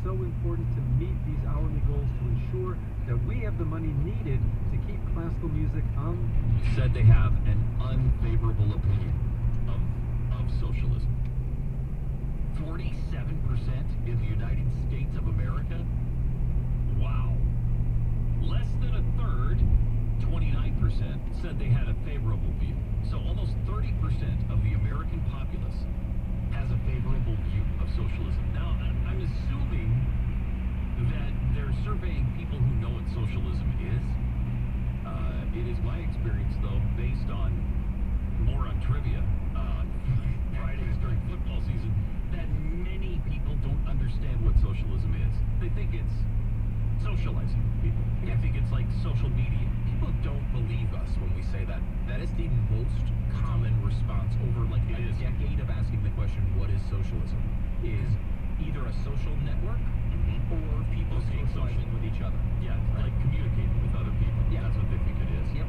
so important to meet these hourly goals to ensure that we have the money needed to keep classical music on. Said they have an unfavorable opinion of socialism. 47% in the United States of America? Wow. Less than a third, 29%, said they had a favorable view. So almost 30% of the American populace has a favorable view of socialism. Now, I'm assuming that they're surveying people who know what socialism is. It is my experience, though, based on more on trivia on Fridays during football season, that many people don't understand what socialism is. They think it's socializing people. They think it's like social media. People don't believe us when we say that. That is the most common response over like a decade of asking the question, what is socialism? Is either a social network or people socializing with each other. Yeah, like communicating with other people. Yeah. That's what they think it is. Yep.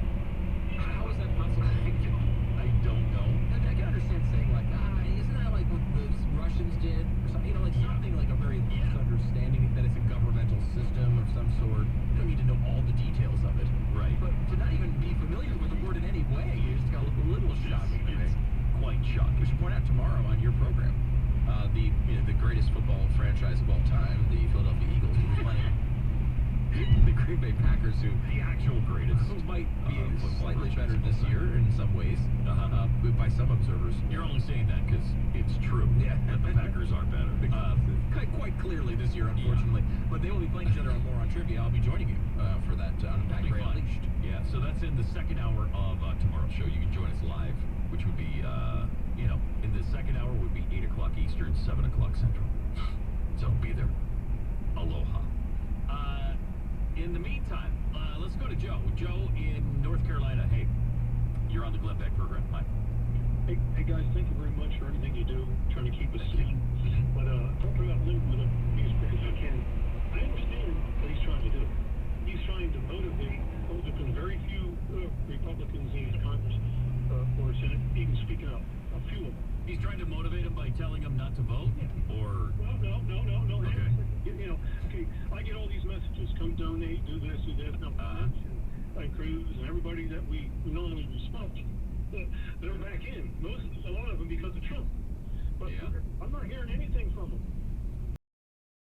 How is that possible? I don't know. I can understand saying like, isn't that like what the Russians did? Or something, like something like a very loose understanding that it's a governmental system of some sort. You don't need to know all the details of it. Right. But to not even be familiar with the word in any way is a little shocking to me. It's quite shocking. We should point out tomorrow on your program, the greatest football franchise of all time, the Philadelphia Eagles, will be playing the Green Bay Packers, who The actual greatest. might be football slightly franchise better of all this time. year in some ways, by some observers. You're only saying that because it's true. Yeah. That the Packers are better. Quite clearly this year, unfortunately. But they will be playing each other on More on Trivia. I'll be joining you for that on That'd be Packer fun. Unleashed. Yeah, so that's in the second hour of tomorrow's show. You can join us live, which would be, in the second hour would be 8 o'clock Eastern, 7 o'clock Central. So be there. Aloha. In the meantime, let's go to Joe. Joe in North Carolina. Hey, you're on the Glenn Beck program. Hi. Hey guys, thank you very much for everything you do, trying to keep us sane. But talking about living with him, be as quick as I can. I understand what he's trying to do. He's trying to motivate. There's been very few Republicans in his Congress or Senate even speaking up. A few of them. He's trying to motivate him by telling him not to vote? Or... No. Okay. Okay, I get all these messages, come donate, do this. No, and Cruz and everybody that we normally respond to. They're back in. A lot of them because of Trump. But I'm not hearing anything from them.